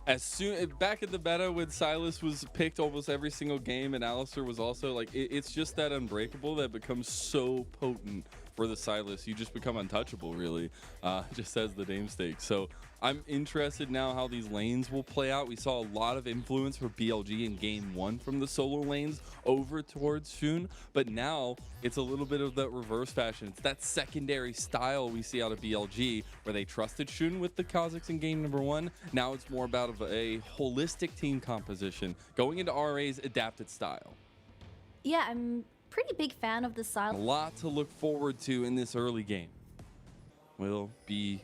As soon back in the meta when Silas was picked almost every single game and Alistair was also like, it's just that unbreakable that becomes so potent for the Silas. You just become untouchable, really, just as the namesake. So I'm interested now how these lanes will play out. We saw a lot of influence for BLG in game 1 from the solo lanes over towards Shun, but now it's a little bit of that reverse fashion. It's that secondary style we see out of BLG where they trusted Shun with the Kazakhs in game number 1. Now it's more about a holistic team composition going into RA's adapted style. Yeah, I'm pretty big fan of the style. A lot to look forward to in this early game. Will be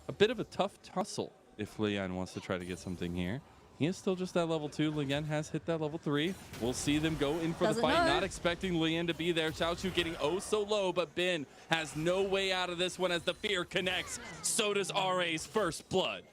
a bit of a tough tussle if Lian wants to try to get something here. He is still just at level 2. Lian has hit that level 3. We'll see them go in for the fight. Not expecting Lian to be there. Xiaoshu getting oh so low, but Bin has no way out of this one as the fear connects. So does RA's first blood.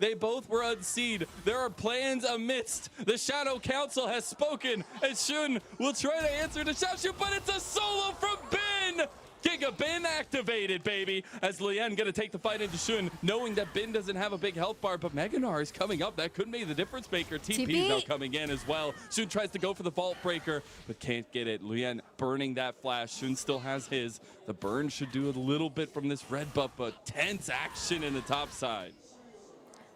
They both were unseen. There are plans amidst. The Shadow Council has spoken, and Shun will try to answer to Xiaoshu, but it's a solo from Bin! Giga Bin activated, baby, as Lian gonna take the fight into Shun, knowing that Bin doesn't have a big health bar, but Meganar is coming up. That could be the difference maker. TP is now coming in as well. Shun tries to go for the Vault Breaker, but can't get it. Lian burning that flash. Shun still has his. The burn should do a little bit from this red buff, but tense action in the top side.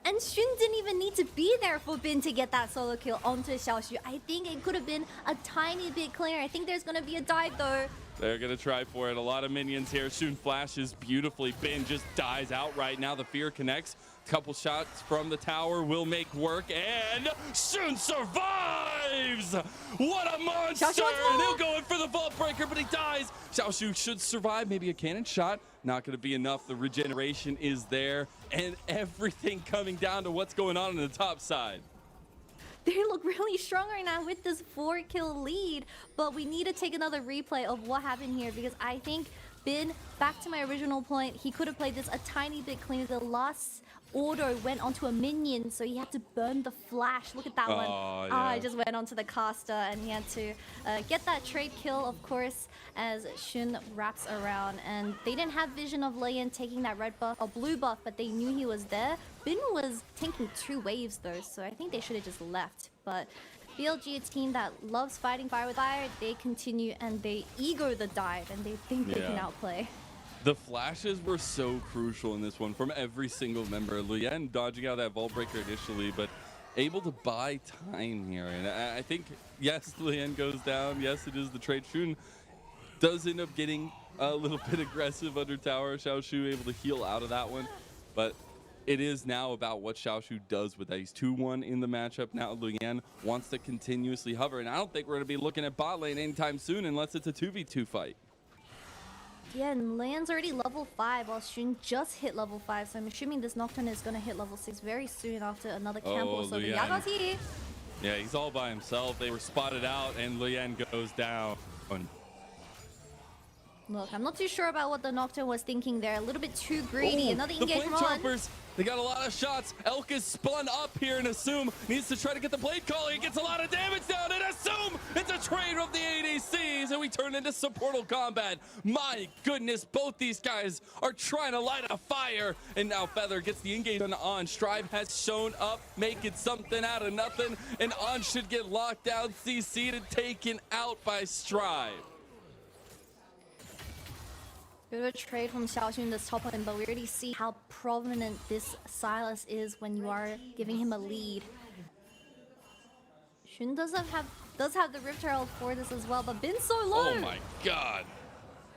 And Shun didn't even need to be there for Bin to get that solo kill onto Xiaoshu. I think it could have been a tiny bit cleaner. I think there's going to be a dive though. They're going to try for it. A lot of minions here. Shun flashes beautifully. Bin just dies out right now. The fear connects. Couple shots from the tower will make work. And Shun survives! What a monster! And he'll go in for the Vault Breaker, but he dies. Xiaoshu should survive. Maybe a cannon shot. Not going to be enough. The regeneration is there. And everything coming down to what's going on the top side. They look really strong right now with this 4-kill lead, but we need to take another replay of what happened here because I think Bin, back to my original point, he could have played this a tiny bit cleaner. The last auto went onto a minion, so he had to burn the flash. Look at that one. Yeah. It just went onto the caster, and he had to get that trade kill, of course, as Shun wraps around. And they didn't have vision of Lian taking that red buff or blue buff, but they knew he was there. Bin was taking 2 waves though, so I think they should have just left. But BLG, a team that loves fighting fire with fire, they continue and they ego the dive, and they think they can outplay. The flashes were so crucial in this one from every single member. Lian dodging out that Vault Breaker initially, but able to buy time here. And I think, yes, Lian goes down. Yes, it is the trade. Shun does end up getting a little bit aggressive under tower. Xiaoshu able to heal out of that one. But it is now about what Xiaoshu does with that. He's 2-1 in the matchup. Now Lian wants to continuously hover. And I don't think we're going to be looking at bot lane anytime soon unless it's a 2v2 fight. Yeah, and Lian's already level 5 while Shun just hit level 5, so I'm assuming this Nocturne is going to hit level 6 very soon after another camp or so. The Yaga's here. Yeah, he's all by himself. They were spotted out and Lian goes down. Look, I'm not too sure about what the Nocturne was thinking there. A little bit too greedy. Another engage from on. They got a lot of shots. Elk is spun up here and Assume needs to try to get the blade caller. He gets a lot of damage down and Assume it's a trade of the ADCs and we turn into supportal combat. My goodness, both these guys are trying to light a fire and now Feather gets the engage on. Strive has shown up, making something out of nothing, and On should get locked down, CC'd and taken out by Strive. Bit of a trade from Xiaoshu in this top lane, but we already see how prominent this Silas is when you are giving him a lead. Shun does have the Rift Herald for this as well, but Bin's so low. Oh my god.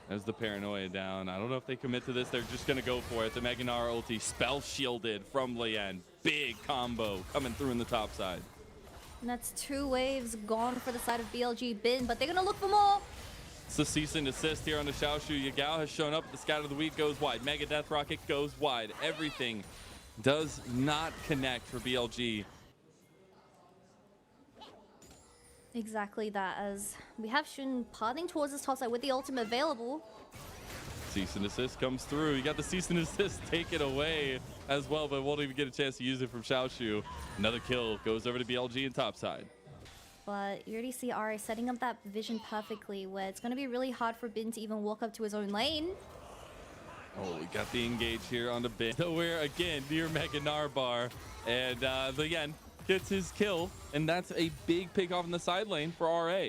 There's the paranoia down. I don't know if they commit to this. They're just going to go for it. The Meganar ulti spell shielded from Lian. Big combo coming through in the top side. And that's 2 waves gone for the side of BLG Bin, but they're going to look for more. It's the cease and desist here on the Xiaoshu. Yagao has shown up. The Scout of the Week goes wide. Mega Death Rocket goes wide. Everything does not connect for BLG. Exactly that, as we have Shun parting towards this top side with the ultimate available. Cease and desist comes through. You got the cease and desist taken away as well, but won't even get a chance to use it from Xiaoshu. Another kill goes over to BLG and topside. But you already see RA setting up that vision perfectly, where it's going to be really hard for Bin to even walk up to his own lane. Oh, we got the engage here on the bit. So we're again near Mega Narbar. And again, gets his kill. And that's a big pick off in the side lane for RA.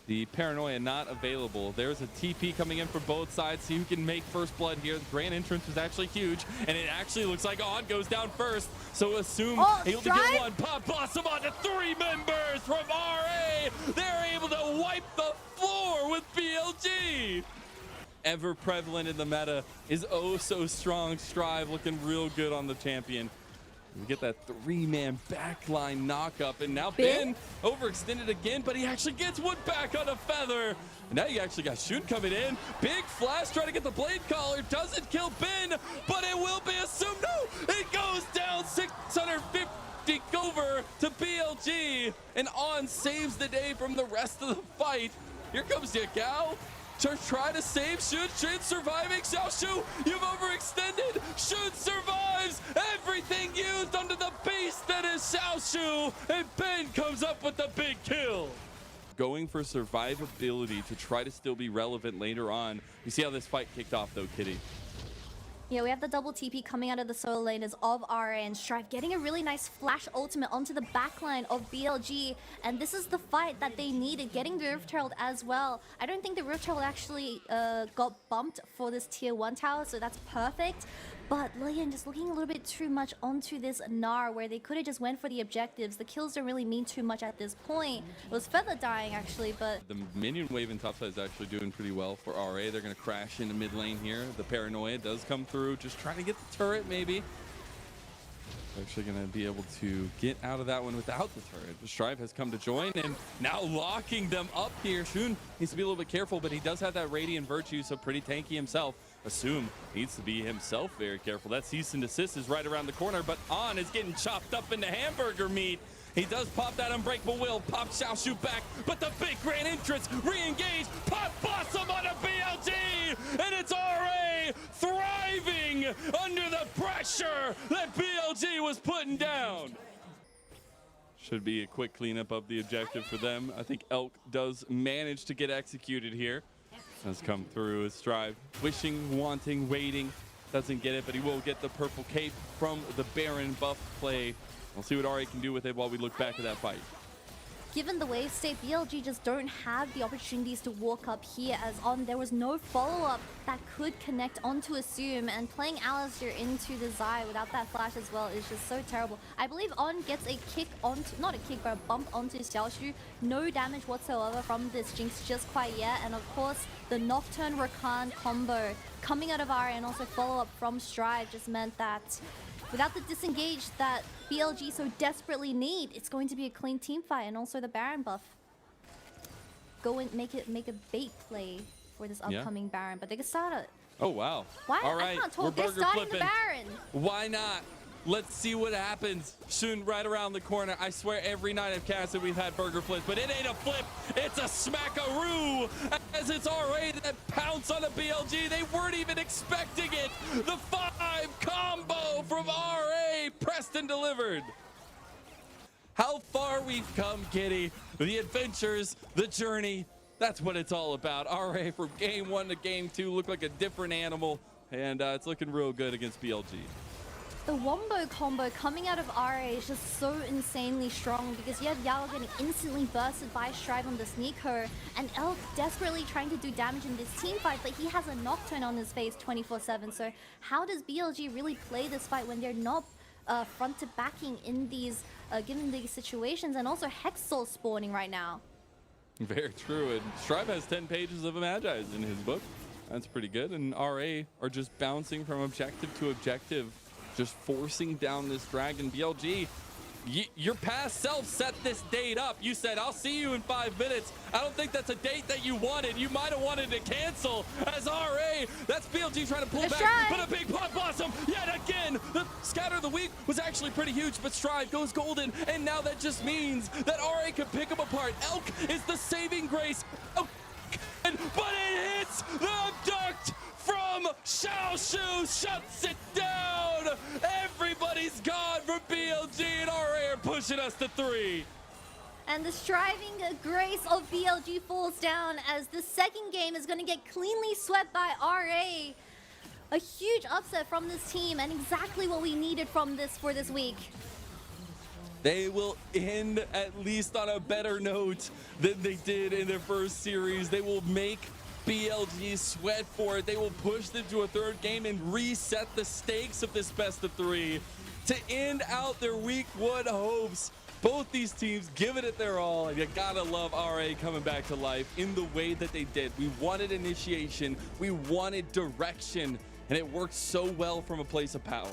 The paranoia not available. There's a TP coming in for both sides. See who can make first blood here. The grand entrance was actually huge. And it actually looks like On goes down first. So assume able to get one. Pop Blossom onto 3 members from RA. They're able to wipe the floor with BLG. Ever prevalent in the meta is oh so strong. Strive looking real good on the champion. We get that 3-man backline knock up, and now Ben overextended again, but he actually gets one back on a feather. And now you actually got Shun coming in. Big flash trying to get the blade collar. Doesn't kill Ben, but it will be assumed. No, it goes down 650 over to BLG, and On saves the day from the rest of the fight. Here comes Yakao. Try to save Shun. Shun surviving. Xiaoshu, you've overextended. Shun survives. Everything used under the beast that is Xiaoshu. And Ben comes up with the big kill. Going for survivability to try to still be relevant later on. You see how this fight kicked off though, Kitty? Yeah, we have the double TP coming out of the solo laners of RA and Strive getting a really nice flash ultimate onto the backline of BLG. And this is the fight that they needed, getting the Rift Herald as well. I don't think the Rift Herald actually got bumped for this tier 1 tower, so that's perfect. But Lilian just looking a little bit too much onto this Gnar, where they could have just went for the objectives. The kills don't really mean too much at this point. It was Feather dying actually, but... The minion wave in topside is actually doing pretty well for RA. They're going to crash into mid lane here. The paranoia does come through, just trying to get the turret maybe. Actually going to be able to get out of that one without the turret. The Strive has come to join and now locking them up here. Shun needs to be a little bit careful, but he does have that Radiant Virtue, so pretty tanky himself. Assume needs to be himself very careful. That cease and desist is right around the corner, but On is getting chopped up into hamburger meat. He does pop that Unbreakable Will, pop Xiaoshu back, but the big grand entrance, re-engage, pop Blossom on a BLG, and it's RA thriving under the pressure that BLG was putting down. Should be a quick cleanup of the objective for them. I think Elk does manage to get executed here. Has come through as Strive, wishing, wanting, waiting, doesn't get it, but he will get the purple cape from the Baron buff play. We'll see what RA can do with it while we look back at that fight. Given the wave state, BLG just don't have the opportunities to walk up here, as On there was no follow-up that could connect onto Assume, and playing Alistair into the Zai without that flash as well is just so terrible. I believe On gets a kick onto, not a kick, but a bump onto Xiaoshu. No damage whatsoever from this Jinx just quite yet, and of course the Nocturne Rakan combo coming out of RA and also follow-up from Strive just meant that without the disengage that BLG so desperately need, it's going to be a clean team fight, and also the Baron buff. Go and make a bait play for this upcoming Baron, but they can start it. Oh wow! Why? All right, I can't talk. They're starting the Baron. Why not? Let's see what happens. Shun right around the corner. I swear every night I've casted we've had burger flips, but it ain't a flip. It's a smackaroo. As it's RA that pounce on a BLG. They weren't even expecting it. The 5 combo from RA pressed and delivered. How far we've come, Kitty. The adventures, the journey. That's what it's all about. RA from game 1 to game 2 look like a different animal, and it's looking real good against BLG. The Wombo combo coming out of RA is just so insanely strong, because you have Yao getting instantly bursted by Strive on this Nico, and Elk desperately trying to do damage in this team fight, but he has a Nocturne on his face 24/7. So how does BLG really play this fight when they're not front to backing in these given these situations, and also Hex Soul spawning right now? Very true, and Strive has 10 pages of Magi's in his book. That's pretty good, and RA are just bouncing from objective to objective, just forcing down this dragon. BLG, your past self set this date up. You said, I'll see you in 5 minutes. I don't think that's a date that you wanted. You might have wanted to cancel as RA. That's BLG trying to pull back, but a big Pop Blossom yet again. The scatter of the week was actually pretty huge, but Strive goes golden, and now that just means that RA can pick him apart. Elk is the saving grace. Oh, but it hits the abduct from Xiaoshu, shuts it down. Everybody's gone from BLG, and RA are pushing us to 3. And the striving grace of BLG falls down, as the second game is going to get cleanly swept by RA. A huge upset from this team and exactly what we needed from this for this week. They will end at least on a better note than they did in their first series. They will make BLG sweat for it. They will push them to a third game and reset the stakes of this best of 3 to end out their week 1 hopes. Both these teams giving it their all, and you gotta love RA coming back to life in the way that they did. We wanted initiation, we wanted direction, and it worked so well from a place of power.